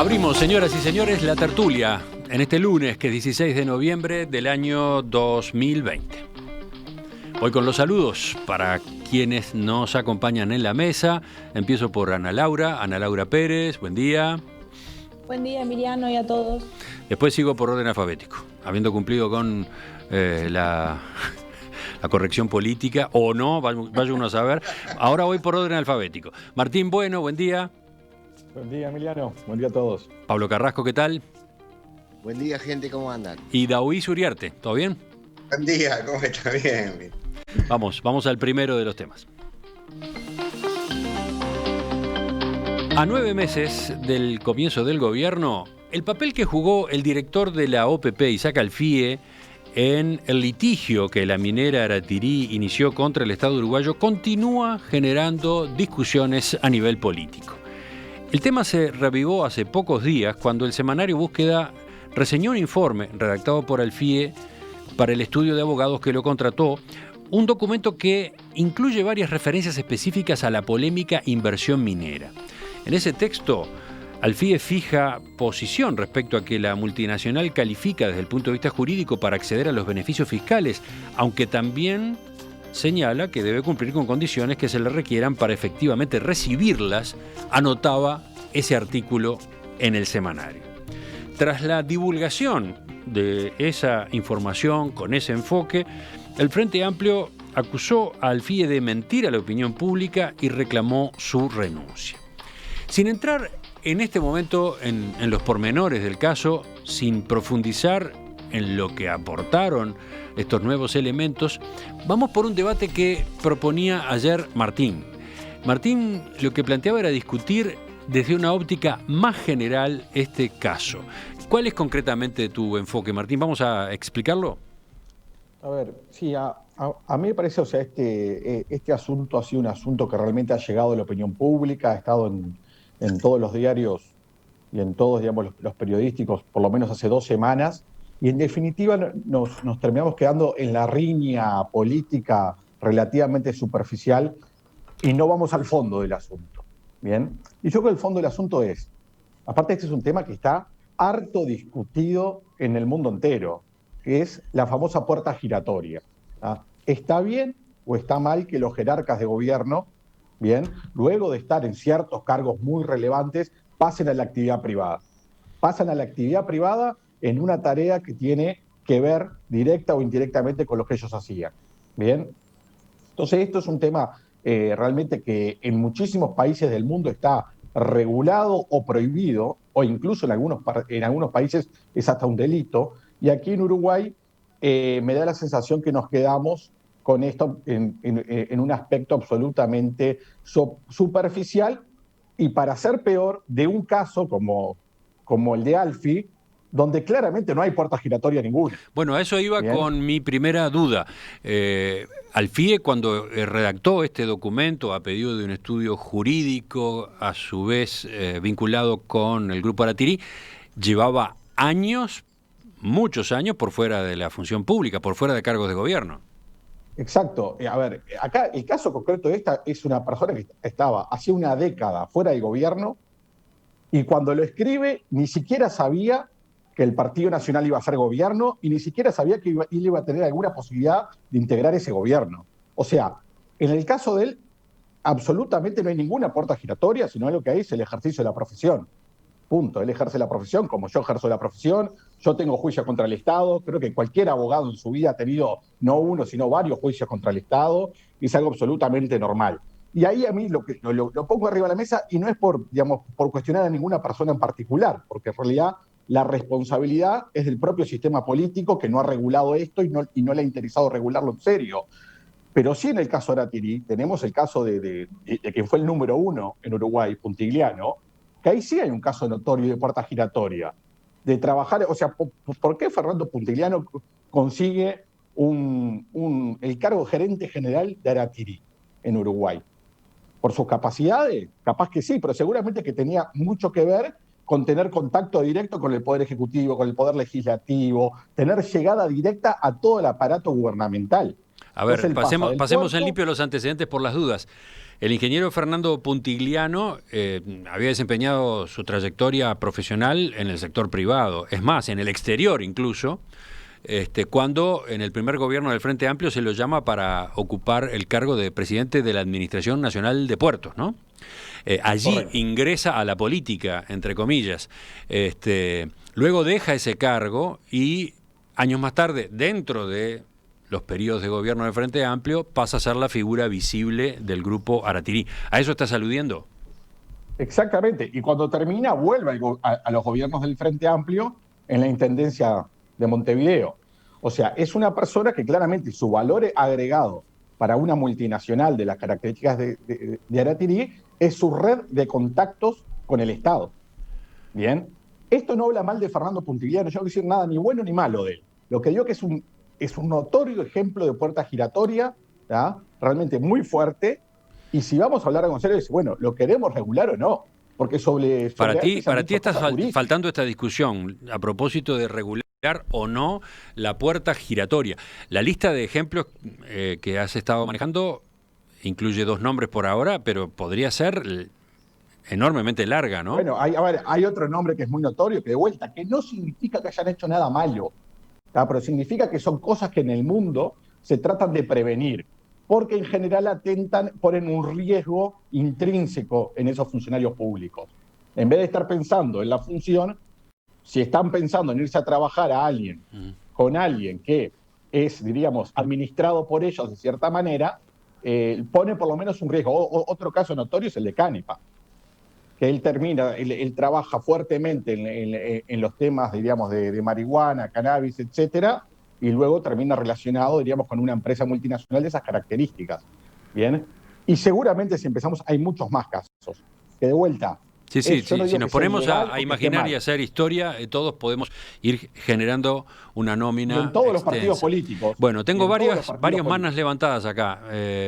Abrimos, señoras y señores, la tertulia en este lunes, que es 16 de noviembre del año 2020. Hoy con los saludos para quienes nos acompañan en la mesa. Empiezo por Ana Laura Pérez, buen día. Buen día, Emiliano, y a todos. Después sigo por orden alfabético, habiendo cumplido con la corrección política, o no, vaya uno a saber. Ahora voy por orden alfabético. Martín Bueno, buen día. Buen día, Emiliano. Buen día a todos. Pablo Carrasco, ¿qué tal? Buen día, gente, ¿cómo andan? Y Daoís Uriarte, ¿todo bien? Buen día, ¿cómo está? Bien. Vamos al primero de los temas. A 9 meses del comienzo del gobierno, el papel que jugó el director de la OPP, Isaac Alfie, en el litigio que la minera Aratirí inició contra el Estado uruguayo continúa generando discusiones a nivel político. El tema se revivó hace pocos días cuando el semanario Búsqueda reseñó un informe redactado por Alfie para el estudio de abogados que lo contrató, un documento que incluye varias referencias específicas a la polémica inversión minera. En ese texto, Alfie fija posición respecto a que la multinacional califica desde el punto de vista jurídico para acceder a los beneficios fiscales, aunque también señala que debe cumplir con condiciones que se le requieran para efectivamente recibirlas, anotaba ese artículo en el semanario. Tras la divulgación de esa información con ese enfoque, el Frente Amplio acusó a Alfie de mentir a la opinión pública y reclamó su renuncia. Sin entrar en este momento en los pormenores del caso, sin profundizar en lo que aportaron estos nuevos elementos, vamos por un debate que proponía ayer Martín. Martín lo que planteaba era discutir desde una óptica más general este caso. ¿Cuál es concretamente tu enfoque, Martín? ¿Vamos a explicarlo? A ver, sí, a mí me parece, este asunto ha sido un asunto que realmente ha llegado a la opinión pública, ha estado en todos los diarios y en todos, los periodísticos, por lo menos hace 2 semanas, y en definitiva nos terminamos quedando en la riña política relativamente superficial y no vamos al fondo del asunto, ¿bien? Y yo creo que el fondo del asunto es, aparte este es un tema que está harto discutido en el mundo entero, que es la famosa puerta giratoria. ¿Está bien o está mal que los jerarcas de gobierno, bien, luego de estar en ciertos cargos muy relevantes, pasen a la actividad privada? Pasan a la actividad privada en una tarea que tiene que ver directa o indirectamente con lo que ellos hacían. Bien, entonces esto es un tema realmente que en muchísimos países del mundo está regulado o prohibido, o incluso en algunos países es hasta un delito, y aquí en Uruguay me da la sensación que nos quedamos con esto en un aspecto absolutamente superficial, y para ser peor, de un caso como el de Alfie, donde claramente no hay puerta giratoria ninguna. Bueno, a eso iba. Bien. Con mi primera duda. Alfie, cuando redactó este documento a pedido de un estudio jurídico, a su vez vinculado con el Grupo Aratirí, llevaba años, muchos años, por fuera de la función pública, por fuera de cargos de gobierno. Exacto. A ver, acá el caso concreto de esta es una persona que estaba hace una década fuera del gobierno y cuando lo escribe ni siquiera sabía que el Partido Nacional iba a ser gobierno y ni siquiera sabía que él iba a tener alguna posibilidad de integrar ese gobierno. O sea, en el caso de él, absolutamente no hay ninguna puerta giratoria, sino lo que hay es el ejercicio de la profesión. Punto. Él ejerce la profesión como yo ejerzo la profesión, yo tengo juicio contra el Estado, creo que cualquier abogado en su vida ha tenido no uno, sino varios juicios contra el Estado, y es algo absolutamente normal. Y ahí a mí lo pongo arriba de la mesa, y no es por cuestionar a ninguna persona en particular, porque en realidad la responsabilidad es del propio sistema político que no ha regulado esto y no le ha interesado regularlo en serio. Pero sí, en el caso de Aratirí, tenemos el caso de quien fue el número 1 en Uruguay, Puntigliano, que ahí sí hay un caso notorio de puerta giratoria, de trabajar, o sea, ¿por qué Fernando Puntigliano consigue el cargo de gerente general de Aratirí en Uruguay? ¿Por sus capacidades? Capaz que sí, pero seguramente que tenía mucho que ver con tener contacto directo con el Poder Ejecutivo, con el Poder Legislativo, tener llegada directa a todo el aparato gubernamental. A ver, Entonces él pasa del pasemos en puerto. limpio los antecedentes por las dudas. El ingeniero Fernando Puntigliano había desempeñado su trayectoria profesional en el sector privado, es más, en el exterior incluso, cuando en el primer gobierno del Frente Amplio se lo llama para ocupar el cargo de presidente de la Administración Nacional de Puertos, ¿no? Allí Correcto. ingresa a la política, entre comillas. Luego deja ese cargo y años más tarde, dentro de los periodos de gobierno del Frente Amplio, pasa a ser la figura visible del grupo Aratirí. ¿A eso estás aludiendo? Exactamente. Y cuando termina, vuelve a los gobiernos del Frente Amplio en la Intendencia de Montevideo. O sea, es una persona que claramente su valor agregado para una multinacional de las características de Aratirí es su red de contactos con el Estado. Bien. Esto no habla mal de Fernando Puntigliano, yo no quiero decir nada ni bueno ni malo de él. Lo que digo que es un notorio ejemplo de puerta giratoria, ¿ya? Realmente muy fuerte. Y si vamos a hablar con serio, bueno, ¿lo queremos regular o no? Porque sobre Para Arti se han ti dicho está cosas durísimas. faltando esta discusión a propósito de regular o no la puerta giratoria. La lista de ejemplos que has estado manejando incluye 2 nombres por ahora, pero podría ser enormemente larga, ¿no? Bueno, a ver, hay otro nombre que es muy notorio, que de vuelta, que no significa que hayan hecho nada malo, ¿tá? Pero significa que son cosas que en el mundo se tratan de prevenir, porque en general ponen un riesgo intrínseco en esos funcionarios públicos. En vez de estar pensando en la función, si están pensando en irse a trabajar con alguien que es, diríamos, administrado por ellos de cierta manera, pone por lo menos un riesgo. Otro caso notorio es el de Canepa, que él trabaja fuertemente en los temas, diríamos, de marihuana, cannabis, etcétera, y luego termina relacionado, diríamos, con una empresa multinacional de esas características. ¿Bien? Y seguramente si empezamos, hay muchos más casos. Que de vuelta, Sí, sí, yo no si digo nos que sea ponemos ilegal o a que esté imaginar y mal. a hacer historia, todos podemos ir generando una Y en nómina todos los partidos extensa. políticos. Bueno, Y tengo en todos los varias partidos manos políticos. levantadas acá.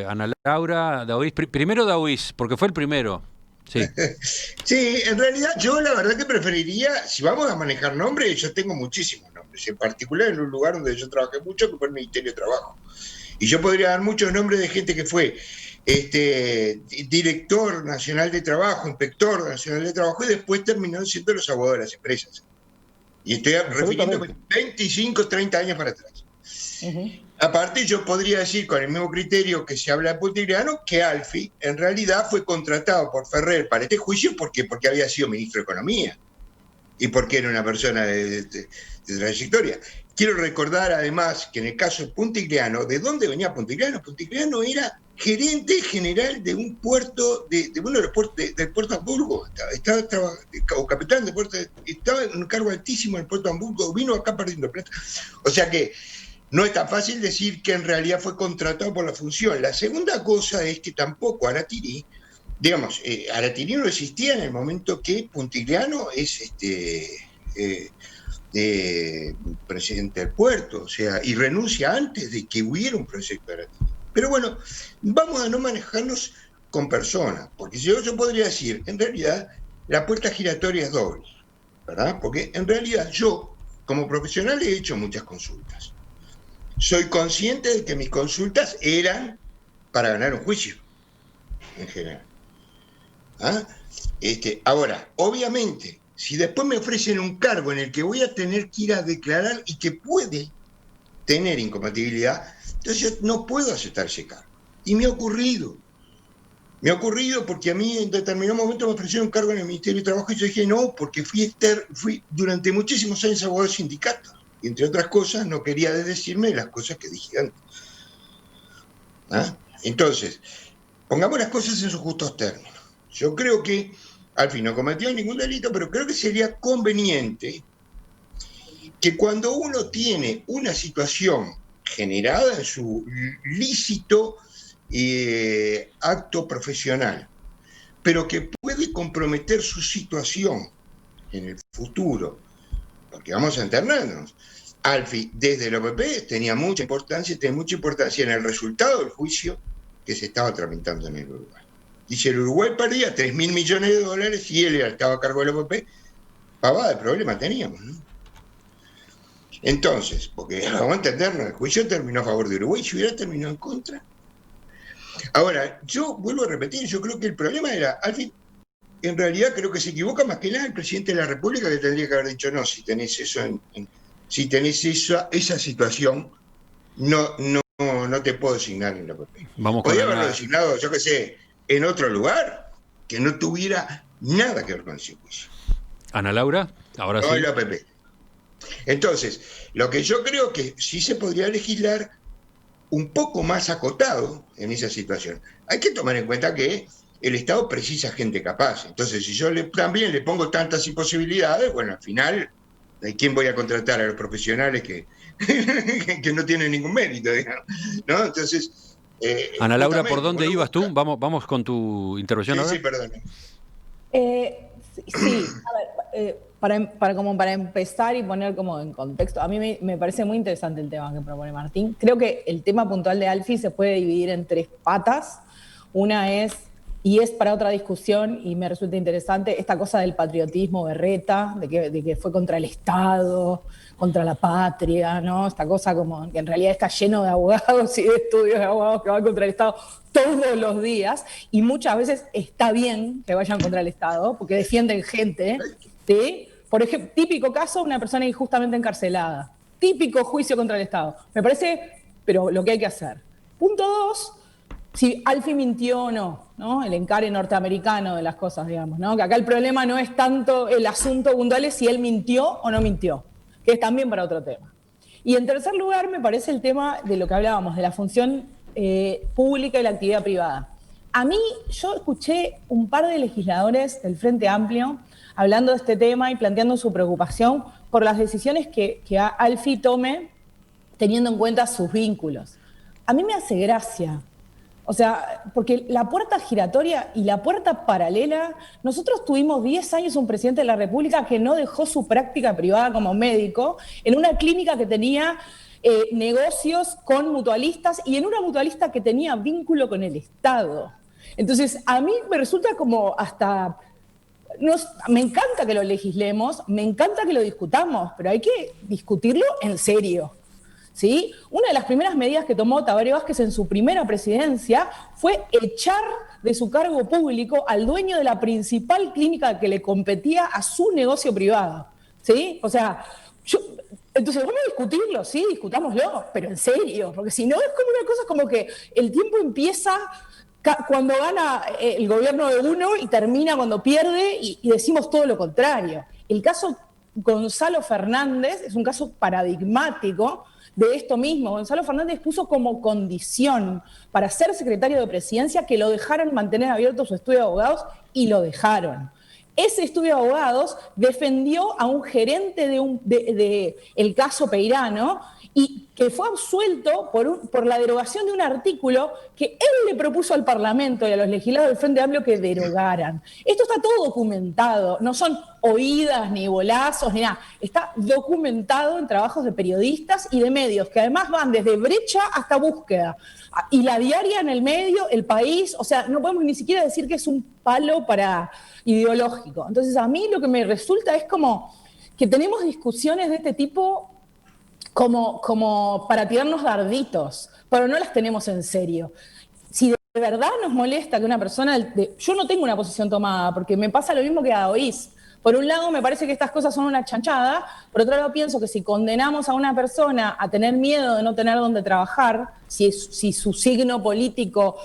Ana Laura, Daoís. Primero Daoís, porque fue el primero. Sí. Sí, en realidad yo la verdad que preferiría, si vamos a manejar nombres, yo tengo muchísimos nombres, en particular en un lugar donde yo trabajé mucho, que fue el Ministerio de Trabajo. Y yo podría dar muchos nombres de gente que fue director nacional de trabajo, inspector nacional de trabajo, y después terminaron siendo los abogados de las empresas. Y estoy refiriéndome Absolutamente. 25, 30 años para atrás. Uh-huh. Aparte, yo podría decir con el mismo criterio que se habla de Puntigliano que Alfi en realidad fue contratado por Ferrer para este juicio porque había sido ministro de Economía y porque era una persona de trayectoria. Quiero recordar además que en el caso de Puntigliano, ¿de dónde venía Puntigliano? Puntigliano era gerente general de un puerto, de uno de los puertos del puerto de Hamburgo, o capitán de puerto, estaba en un cargo altísimo en el puerto de Hamburgo, vino acá perdiendo plata. O sea que no es tan fácil decir que en realidad fue contratado por la función. La segunda cosa es que tampoco Aratirí, digamos, Aratirí no existía en el momento que Puntigliano es presidente del puerto, o sea, y renuncia antes de que hubiera un proyecto de Aratirí. Pero bueno, vamos a no manejarnos con personas, porque yo podría decir, en realidad, la puerta giratoria es doble, ¿verdad? Porque en realidad yo, como profesional, he hecho muchas consultas. Soy consciente de que mis consultas eran para ganar un juicio, en general. ¿Ah? Ahora, obviamente, si después me ofrecen un cargo en el que voy a tener que ir a declarar y que puede tener incompatibilidad, entonces yo no puedo aceptar ese cargo. Y me ha ocurrido. Me ha ocurrido porque a mí en determinado momento me ofrecieron un cargo en el Ministerio de Trabajo y yo dije no, porque fui durante muchísimos años abogado de sindicato. Y entre otras cosas, no quería decirme las cosas que dije antes. ¿Ah? Entonces, pongamos las cosas en sus justos términos. Yo creo que, al fin, no cometió ningún delito, pero creo que sería conveniente que cuando uno tiene una situación generada en su lícito acto profesional, pero que puede comprometer su situación en el futuro, porque vamos a entendernos, Alfi, desde el OPP, tenía mucha importancia en el resultado del juicio que se estaba tramitando en el Uruguay. Y si el Uruguay perdía 3.000 millones de dólares y él estaba a cargo del OPP, pavada de problema teníamos, ¿no? Entonces, porque vamos a entendernos, el juicio terminó a favor de Uruguay, si hubiera terminado en contra. Ahora, yo vuelvo a repetir, yo creo que el problema era, al fin, en realidad creo que se equivoca más que nada el presidente de la República, que tendría que haber dicho, no, si tenés eso si tenés esa situación, no te puedo designar en la PP. Podría haberlo designado, yo qué sé, en otro lugar que no tuviera nada que ver con ese juicio. Ana Laura, ahora no sí. No la PP. Entonces, lo que yo creo que sí se podría legislar un poco más acotado en esa situación. Hay que tomar en cuenta que el Estado precisa gente capaz. Entonces, si yo también le pongo tantas imposibilidades, bueno, al final, ¿de quién voy a contratar? A los profesionales que no tienen ningún mérito, digamos, ¿no? Entonces... Ana Laura, ¿por dónde ibas tú? Vamos con tu intervención ahora. Sí, perdón. Sí, a ver, para empezar y poner como en contexto, a mí me parece muy interesante el tema que propone Martín. Creo que el tema puntual de Alfie se puede dividir en tres patas. Una es, y es para otra discusión, y me resulta interesante, esta cosa del patriotismo berreta, de que fue contra el Estado, contra la patria, ¿no? Esta cosa como que en realidad está lleno de abogados y de estudios de abogados que van contra el Estado todos los días, y muchas veces está bien que vayan contra el Estado, porque defienden gente, ¿sí? Por ejemplo, típico caso, una persona injustamente encarcelada. Típico juicio contra el Estado. Me parece, pero lo que hay que hacer. Punto 2, si Alfie mintió o no, ¿no? El encare norteamericano de las cosas, digamos, ¿no? Que acá el problema no es tanto el asunto puntual, es si él mintió o no mintió, que es también para otro tema. Y en tercer lugar, me parece el tema de lo que hablábamos, de la función pública y la actividad privada. A mí, yo escuché un par de legisladores del Frente Amplio hablando de este tema y planteando su preocupación por las decisiones que Alfie tome teniendo en cuenta sus vínculos. A mí me hace gracia. O sea, porque la puerta giratoria y la puerta paralela, nosotros tuvimos 10 años un presidente de la República que no dejó su práctica privada como médico en una clínica que tenía negocios con mutualistas y en una mutualista que tenía vínculo con el Estado. Entonces, a mí me resulta como hasta... me encanta que lo legislemos, me encanta que lo discutamos, pero hay que discutirlo en serio. ¿Sí? Una de las primeras medidas que tomó Tabaré Vázquez en su primera presidencia fue echar de su cargo público al dueño de la principal clínica que le competía a su negocio privado. ¿Sí? O sea, entonces vamos a discutirlo, sí, discutámoslo, pero en serio, porque si no es como una cosa como que el tiempo empieza cuando gana el gobierno de uno y termina cuando pierde y decimos todo lo contrario. El caso Gonzalo Fernández es un caso paradigmático de esto mismo. Gonzalo Fernández puso como condición para ser secretario de presidencia que lo dejaran mantener abierto su estudio de abogados y lo dejaron. Ese estudio de abogados defendió a un gerente de el caso Peirano y que fue absuelto por la derogación de un artículo que él le propuso al Parlamento y a los legisladores del Frente Amplio que derogaran. Esto está todo documentado, no son oídas ni bolazos ni nada, está documentado en trabajos de periodistas y de medios que además van desde Brecha hasta Búsqueda. Y La Diaria en el medio, El País, o sea, no podemos ni siquiera decir que es un palo ideológico. Entonces a mí lo que me resulta es como que tenemos discusiones de este tipo como para tirarnos darditos, pero no las tenemos en serio. Si de verdad nos molesta que una persona... yo no tengo una posición tomada, porque me pasa lo mismo que a Oís. Por un lado, me parece que estas cosas son una chanchada, por otro lado, pienso que si condenamos a una persona a tener miedo de no tener dónde trabajar, si su signo político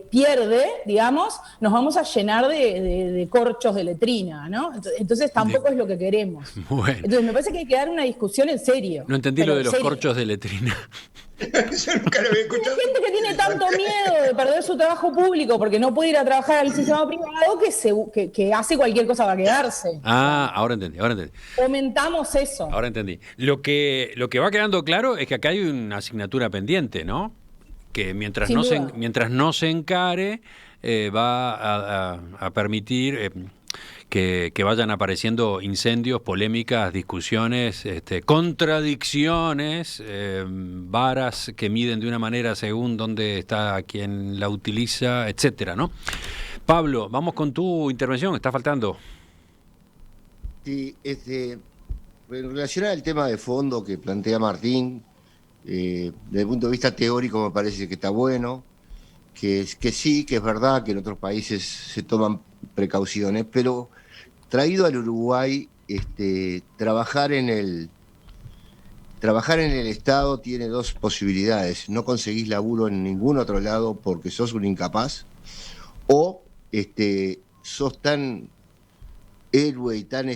pierde, digamos, nos vamos a llenar de corchos de letrina, ¿no? Entonces tampoco es lo que queremos. Bueno. Entonces me parece que hay que dar una discusión en serio. No entendí lo de los corchos de letrina. Eso nunca lo había escuchado. Hay gente que tiene tanto miedo de perder su trabajo público porque no puede ir a trabajar al sistema privado que hace cualquier cosa para quedarse. Ah, ahora entendí. Fomentamos eso. Ahora entendí. Lo que va quedando claro es que acá hay una asignatura pendiente, ¿no? Que mientras no se encare, va a permitir que vayan apareciendo incendios, polémicas, discusiones, contradicciones, varas que miden de una manera según dónde está quien la utiliza, etcétera, ¿no? Pablo, vamos con tu intervención, está faltando. Sí, En relación al tema de fondo que plantea Martín, desde el punto de vista teórico me parece que está bueno, que sí, que es verdad que en otros países se toman precauciones, pero traído al Uruguay, trabajar en el Estado tiene dos posibilidades: no conseguís laburo en ningún otro lado porque sos un incapaz, o sos tan héroe y tan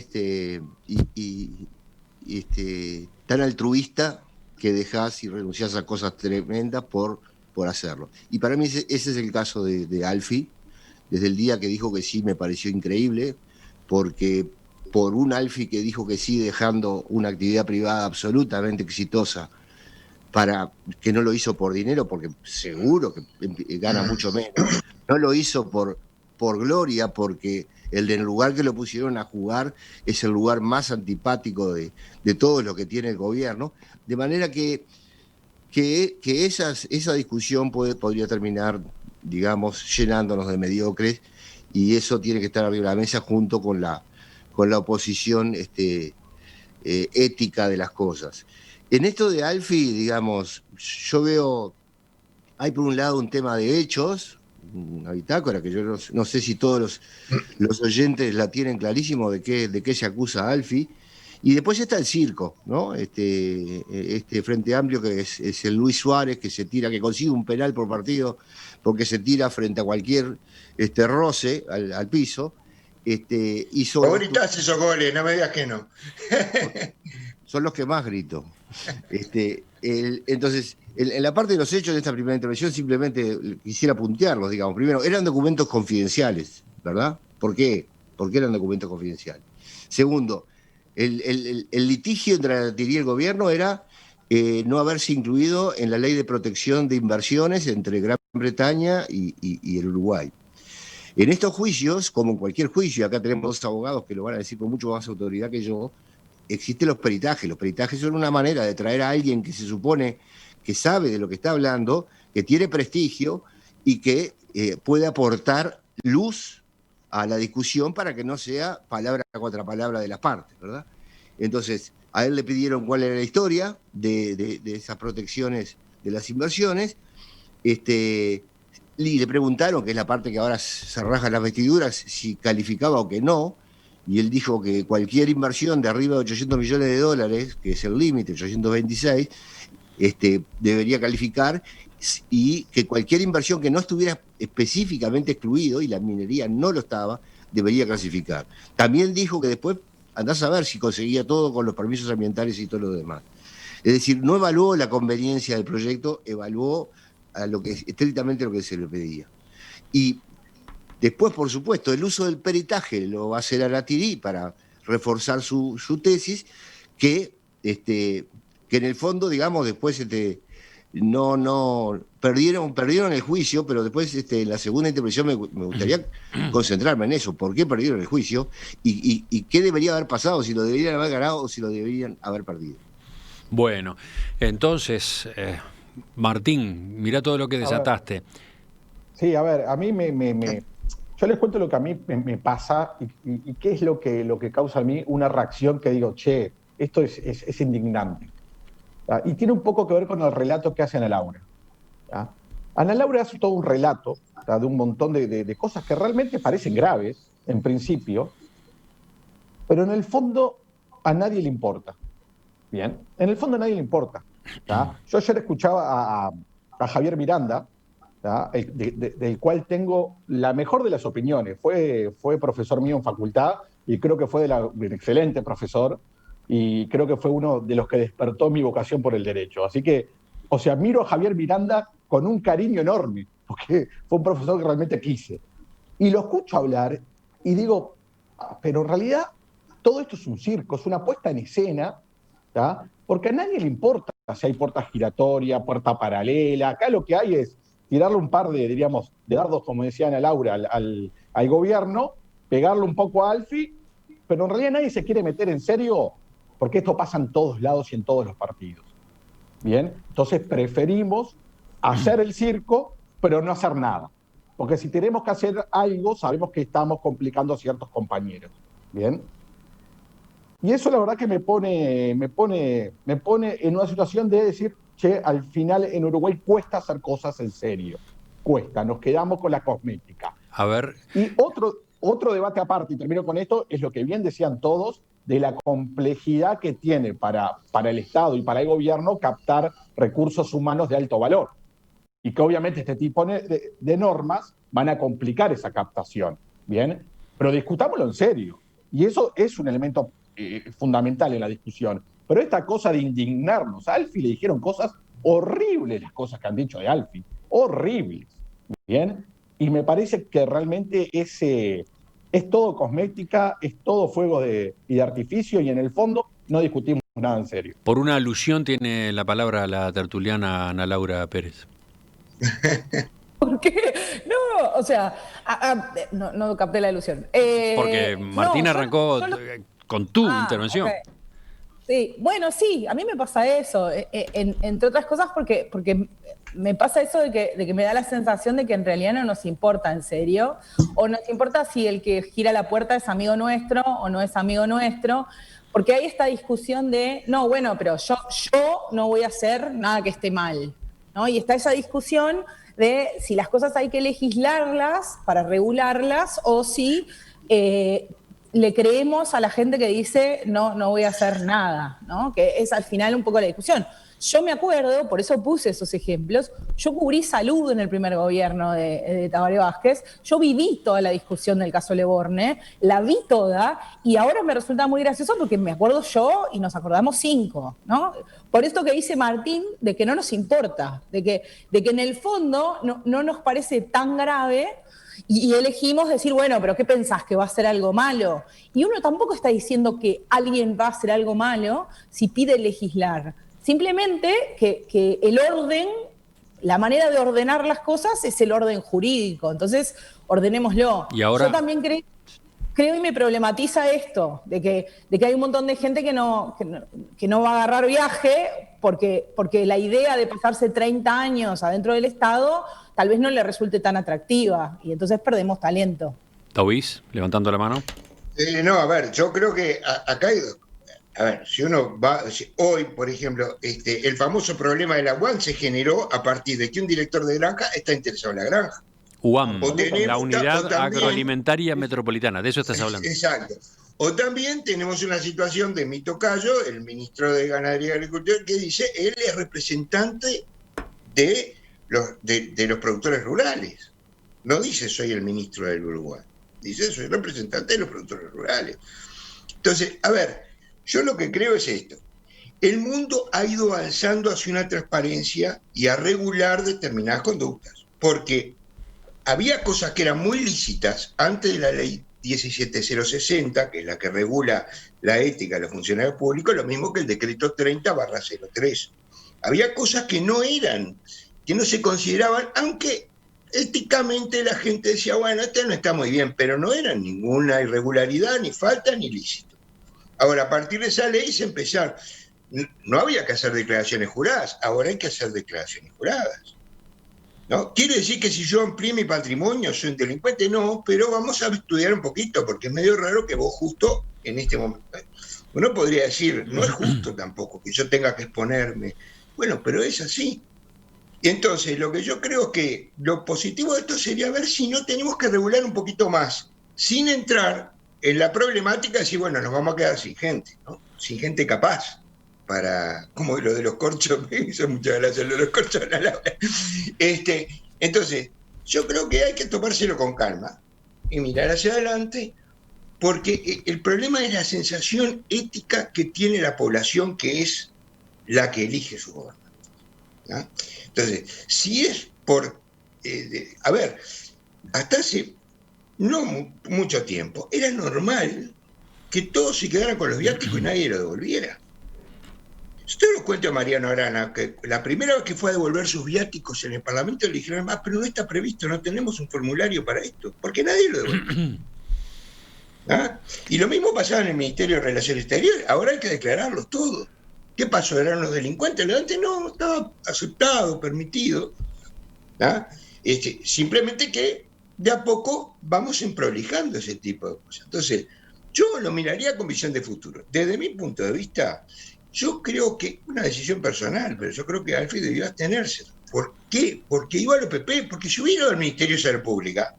tan altruista que dejás y renunciás a cosas tremendas por hacerlo. Y para mí ese es el caso de Alfie. Desde el día que dijo que sí me pareció increíble, porque por un Alfie que dijo que sí dejando una actividad privada absolutamente exitosa, para que no lo hizo por dinero, porque seguro que gana mucho menos, no lo hizo por gloria, porque el del lugar que lo pusieron a jugar es el lugar más antipático de todo lo que tiene el gobierno, de manera que esa discusión podría terminar, digamos, llenándonos de mediocres, y eso tiene que estar arriba de la mesa junto con la oposición ética de las cosas. En esto de Alfie, digamos, yo veo, hay por un lado un tema de hechos, una bitácora que yo no sé si todos los oyentes la tienen clarísimo de qué se acusa a Alfie. Y después está el circo, ¿no? Este Frente Amplio que es el Luis Suárez, que se tira, que consigue un penal por partido porque se tira frente a cualquier roce al piso. Y Vos sobre gritás esos goles, no me digas que no. son los que más grito. Entonces, en la parte de los hechos de esta primera intervención, simplemente quisiera puntearlos, digamos. Primero, eran documentos confidenciales, ¿verdad? ¿Por qué? ¿Por qué eran documentos confidenciales? Segundo, el litigio entre la Aratirí y el gobierno era no haberse incluido en la ley de protección de inversiones entre Gran Bretaña y el Uruguay. En estos juicios, como en cualquier juicio, acá tenemos dos abogados que lo van a decir con mucho más autoridad que yo, existen los peritajes. Los peritajes son una manera de traer a alguien que se supone que sabe de lo que está hablando, que tiene prestigio y que puede aportar luz a la discusión para que no sea palabra contra palabra de las partes, ¿verdad? Entonces, a él le pidieron cuál era la historia de esas protecciones de las inversiones, y le preguntaron, que es la parte que ahora se raja las vestiduras, si calificaba o que no, y él dijo que cualquier inversión de arriba de $800 millones, que es el límite, 826, debería calificar, y que cualquier inversión que no estuviera específicamente excluido, y la minería no lo estaba, debería clasificar. También dijo que después andás a ver si conseguía todo con los permisos ambientales y todo lo demás. Es decir, no evaluó la conveniencia del proyecto, evaluó estrictamente lo que se le pedía. Y después, por supuesto, el uso del peritaje lo va a hacer Aratirí para reforzar su tesis, que en el fondo, digamos, después no perdieron el juicio, pero después en la segunda intervención me gustaría concentrarme en eso. ¿Por qué perdieron el juicio? Y qué debería haber pasado, si lo deberían haber ganado o si lo deberían haber perdido. Bueno, entonces, Martín, mirá todo lo que desataste. Sí, a ver, a mí yo les cuento lo que a mí me pasa y qué es lo que causa a mí una reacción que digo, che, esto es indignante. Y tiene un poco que ver con el relato que hace Ana Laura. Ana Laura hace todo un relato de un montón de cosas que realmente parecen graves, en principio, pero en el fondo a nadie le importa. Bien, en el fondo a nadie le importa. Yo ayer escuchaba a Javier Miranda, del cual tengo la mejor de las opiniones. Fue profesor mío en facultad y creo que fue un excelente profesor y creo que fue uno de los que despertó mi vocación por el derecho. Así que, o sea, miro a Javier Miranda con un cariño enorme, porque fue un profesor que realmente quise. Y lo escucho hablar y digo, pero en realidad todo esto es un circo, es una puesta en escena, porque a nadie le importa si hay puerta giratoria, puerta paralela. Acá lo que hay es tirarle un par de dardos, como decía Ana Laura, al gobierno, pegarle un poco a Alfie, pero en realidad nadie se quiere meter en serio, porque esto pasa en todos lados y en todos los partidos. Bien, entonces preferimos hacer el circo, pero no hacer nada. Porque si tenemos que hacer algo, sabemos que estamos complicando a ciertos compañeros. Bien. Y eso la verdad que me pone en una situación de decir, che, al final en Uruguay cuesta hacer cosas en serio. Cuesta, nos quedamos con la cosmética. A ver, Y otro debate aparte, y termino con esto, es lo que bien decían todos, de la complejidad que tiene para el Estado y para el gobierno captar recursos humanos de alto valor. Y que obviamente este tipo de normas van a complicar esa captación, ¿bien? Pero discutámoslo en serio. Y eso es un elemento fundamental en la discusión. Pero esta cosa de indignarnos, a Alfie le dijeron cosas horribles, las cosas que han dicho de Alfie, horribles, ¿bien? Y me parece que realmente es todo cosmética, es todo fuego y de artificio, y en el fondo no discutimos nada en serio. por una alusión tiene la palabra la tertuliana Ana Laura Pérez. ¿Por qué? No, o sea, no capté la ilusión. Porque Martín arrancó con tu intervención. Okay. Sí, bueno, sí, a mí me pasa eso, entre otras cosas porque me pasa eso de que me da la sensación de que en realidad no nos importa en serio, o nos importa si el que gira la puerta es amigo nuestro o no es amigo nuestro, porque hay esta discusión de, no, bueno, pero yo no voy a hacer nada que esté mal, ¿no? Y está esa discusión de si las cosas hay que legislarlas para regularlas o si le creemos a la gente que dice no voy a hacer nada, ¿no? Que es al final un poco la discusión. Yo me acuerdo, por eso puse esos ejemplos, yo cubrí salud en el primer gobierno de Tabaré Vázquez, yo viví toda la discusión del caso Leborne, la vi toda, y ahora me resulta muy gracioso porque me acuerdo yo y nos acordamos 5, ¿no? Por esto que dice Martín, de que no nos importa, de que en el fondo no nos parece tan grave, y elegimos decir, bueno, pero ¿qué pensás? ¿Que va a ser algo malo? Y uno tampoco está diciendo que alguien va a hacer algo malo si pide legislar. Simplemente que el orden, la manera de ordenar las cosas es el orden jurídico. Entonces, ordenémoslo. Y ahora... Yo también creo y me problematiza esto, de que hay un montón de gente que no va a agarrar viaje porque la idea de pasarse 30 años adentro del Estado tal vez no le resulte tan atractiva y entonces perdemos talento. Taubís, levantando la mano. No, a ver, yo creo que acá hay... A ver, si uno va... Hoy, por ejemplo, el famoso problema de la UAM se generó a partir de que un director de granja está interesado en la granja. UAM, la Unidad Agroalimentaria Metropolitana, de eso estás hablando. Exacto. O también tenemos una situación de mi tocayo, el ministro de Ganadería y Agricultura, que dice, él es representante de los productores rurales. No dice, soy el ministro del Uruguay. Dice, soy representante de los productores rurales. Entonces, a ver, yo lo que creo es esto. El mundo ha ido avanzando hacia una transparencia y a regular determinadas conductas. Porque había cosas que eran muy lícitas antes de la ley 17060, que es la que regula la ética de los funcionarios públicos, lo mismo que el decreto 30/03. Había cosas que no eran, que no se consideraban, aunque éticamente la gente decía, bueno, esto no está muy bien, pero no era ninguna irregularidad, ni falta, ni ilícito. Ahora, a partir de esa ley se empezaron, no había que hacer declaraciones juradas, ahora hay que hacer declaraciones juradas. ¿No? ¿Quiere decir que si yo amplié mi patrimonio soy un delincuente? No, pero vamos a estudiar un poquito, porque es medio raro que vos justo en este momento... Uno podría decir, no es justo tampoco que yo tenga que exponerme. Bueno, pero es así. Y entonces, lo que yo creo que lo positivo de esto sería ver si no tenemos que regular un poquito más, sin entrar en la problemática de decir, bueno, nos vamos a quedar sin gente, ¿no? Sin gente capaz. Para, como lo de los corchos, me hizo muchas gracias lo de los corchos. Entonces, yo creo que hay que tomárselo con calma y mirar hacia adelante, porque el problema es la sensación ética que tiene la población, que es la que elige su gobernante, ¿no? Entonces, si es por... a ver, hasta hace no mucho tiempo, era normal que todos se quedaran con los viáticos y nadie lo devolviera. Yo te lo cuento a Mariano Arana, que la primera vez que fue a devolver sus viáticos en el Parlamento le dijeron, pero no está previsto, no tenemos un formulario para esto, porque nadie lo devolvió. ¿Ah? Y lo mismo pasaba en el Ministerio de Relaciones Exteriores, ahora hay que declararlos todos. ¿Qué pasó? ¿Eran los delincuentes? Antes no, estaba aceptado, permitido. ¿Ah? Simplemente que de a poco vamos emprolijando ese tipo de cosas. Entonces, Yo lo miraría con visión de futuro. Desde mi punto de vista, yo creo que una decisión personal, pero yo creo que Alfie debió abstenerse. ¿Por qué? Porque iba al OPP, porque si hubiera ido al Ministerio de Salud Pública,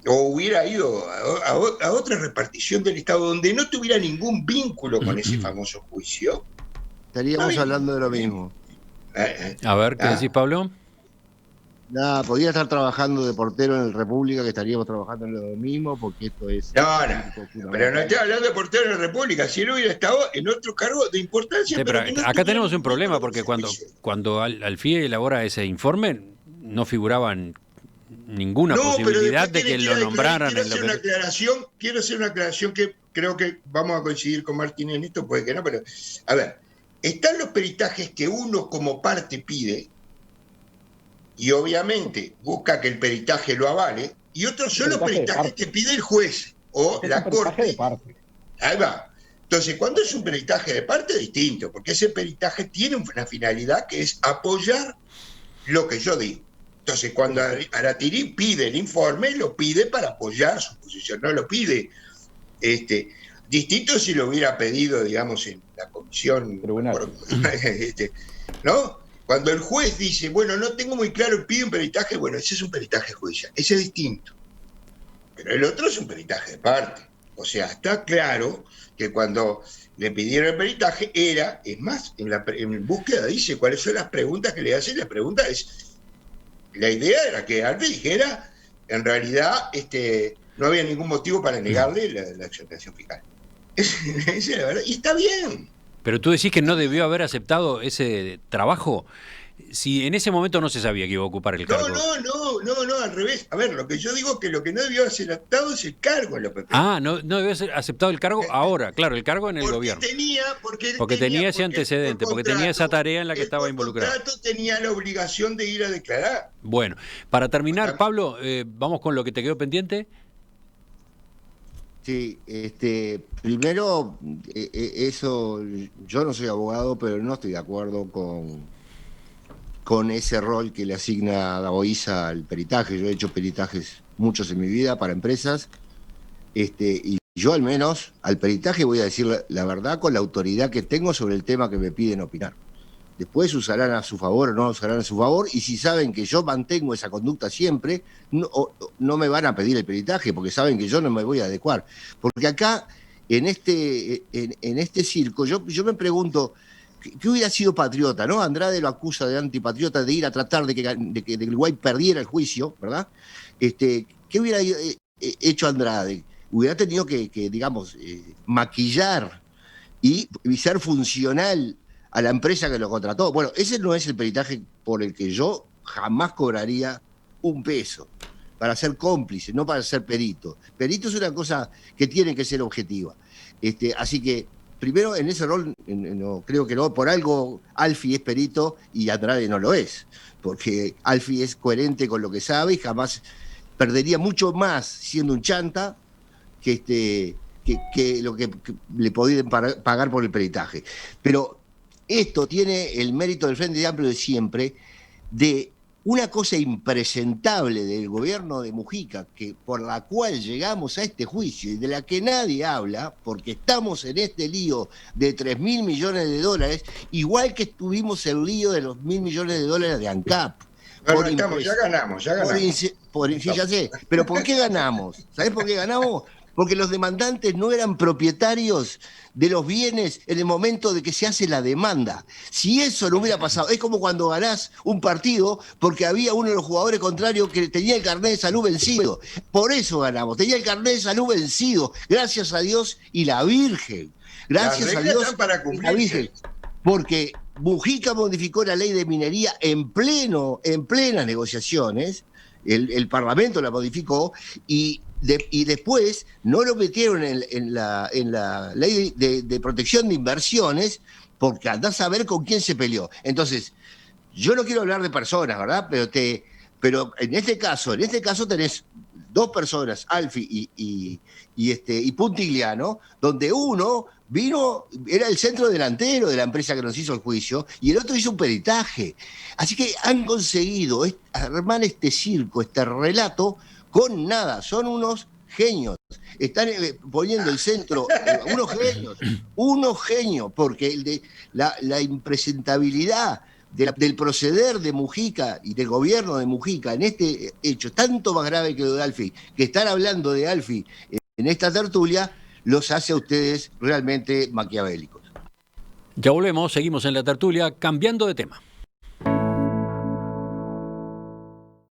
o hubiera ido a otra repartición del Estado donde no tuviera ningún vínculo con ese famoso juicio. Estaríamos hablando de lo mismo. A ver, ¿qué decís, Pablo? Nada, podría estar trabajando de portero en el República, que estaríamos trabajando en lo mismo, porque esto es... Pero no estoy hablando de portero en la República, si él hubiera estado en otro cargo de importancia. Sí, pero no acá tenemos un problema, porque cuando Alfie elabora ese informe, no figuraban ninguna posibilidad de que lo nombraran. Quiero hacer una aclaración que creo que vamos a coincidir con Martín en esto, puede que no, pero a ver, están los peritajes que uno como parte pide, y obviamente busca que el peritaje lo avale, y otros son los peritajes que pide el juez o la corte. De parte. Ahí va. Entonces, cuando es un peritaje de parte, es distinto, porque ese peritaje tiene una finalidad que es apoyar lo que yo digo. Entonces, cuando Aratiri pide el informe, lo pide para apoyar su posición, no lo pide distinto si lo hubiera pedido, digamos, en la comisión, ¿no? Cuando el juez dice, bueno, no tengo muy claro, pide un peritaje, bueno, ese es un peritaje judicial, ese es distinto. Pero el otro es un peritaje de parte. O sea, está claro que cuando le pidieron el peritaje es más, en búsqueda dice cuáles son las preguntas que le hacen. La pregunta es, la idea era que Alfie dijera, en realidad, no había ningún motivo para negarle la exoneración fiscal. Esa es la verdad, y está bien. Pero tú decís que no debió haber aceptado ese trabajo, si en ese momento no se sabía que iba a ocupar el cargo. No, al revés. A ver, lo que yo digo es que lo que no debió haber aceptado es el cargo en la OPP. No debió haber aceptado el cargo ahora, claro, el cargo en el gobierno. Porque tenía ese antecedente, porque tenía esa tarea en la que estaba involucrado. El contrato tenía la obligación de ir a declarar. Bueno, para terminar, Pablo, vamos con lo que te quedó pendiente. Sí, primero, eso, yo no soy abogado, pero no estoy de acuerdo con ese rol que le asigna Daoíza al peritaje. Yo he hecho peritajes muchos en mi vida para empresas, y yo al menos al peritaje voy a decir la verdad con la autoridad que tengo sobre el tema que me piden opinar. Después usarán a su favor o no usarán a su favor, y si saben que yo mantengo esa conducta siempre, no me van a pedir el peritaje, porque saben que yo no me voy a adecuar. Porque acá, en este circo, yo me pregunto, ¿qué hubiera sido Patriota, no? Andrade lo acusa de antipatriota, de ir a tratar de que el Uruguay perdiera el juicio, ¿verdad? ¿Qué hubiera hecho Andrade? Hubiera tenido que digamos, maquillar y ser funcional a la empresa que lo contrató. Bueno, ese no es el peritaje por el que yo jamás cobraría un peso, para ser cómplice, no para ser perito. Perito es una cosa que tiene que ser objetiva. Así que, primero, en ese rol, no, creo que no, por algo Alfie es perito y Andrade no lo es, porque Alfie es coherente con lo que sabe y jamás perdería mucho más siendo un chanta que lo que le podían pagar por el peritaje. Pero esto tiene el mérito del Frente Amplio de siempre, de una cosa impresentable del gobierno de Mujica, por la cual llegamos a este juicio y de la que nadie habla, porque estamos en este lío de 3.000 millones de dólares, igual que estuvimos en el lío de los 1.000 millones de dólares de ANCAP. Ya ganamos. Sí, ya sé, pero ¿por qué ganamos? ¿Sabés por qué ganamos? Porque los demandantes no eran propietarios de los bienes en el momento de que se hace la demanda. Si eso no hubiera pasado, es como cuando ganás un partido porque había uno de los jugadores contrarios que tenía el carnet de salud vencido. Por eso ganamos, tenía el carnet de salud vencido, gracias a Dios y la Virgen. Gracias a Dios y la Virgen. Porque Mujica modificó la ley de minería en plenas negociaciones, el Parlamento la modificó, y después no lo metieron en la ley de protección de inversiones, porque andás a ver con quién se peleó. Entonces, yo no quiero hablar de personas, ¿verdad? Pero en este caso tenés dos personas, Alfie y Puntigliano, donde uno era el centro delantero de la empresa que nos hizo el juicio, y el otro hizo un peritaje. Así que han conseguido armar este circo, este relato, con nada, son unos genios. están poniendo el centro, unos genios, porque la impresentabilidad del proceder de Mujica y del gobierno de Mujica en este hecho es tanto más grave que lo de Alfie, que estar hablando de Alfie en esta tertulia los hace a ustedes realmente maquiavélicos. Ya volvemos, seguimos en la tertulia, cambiando de tema.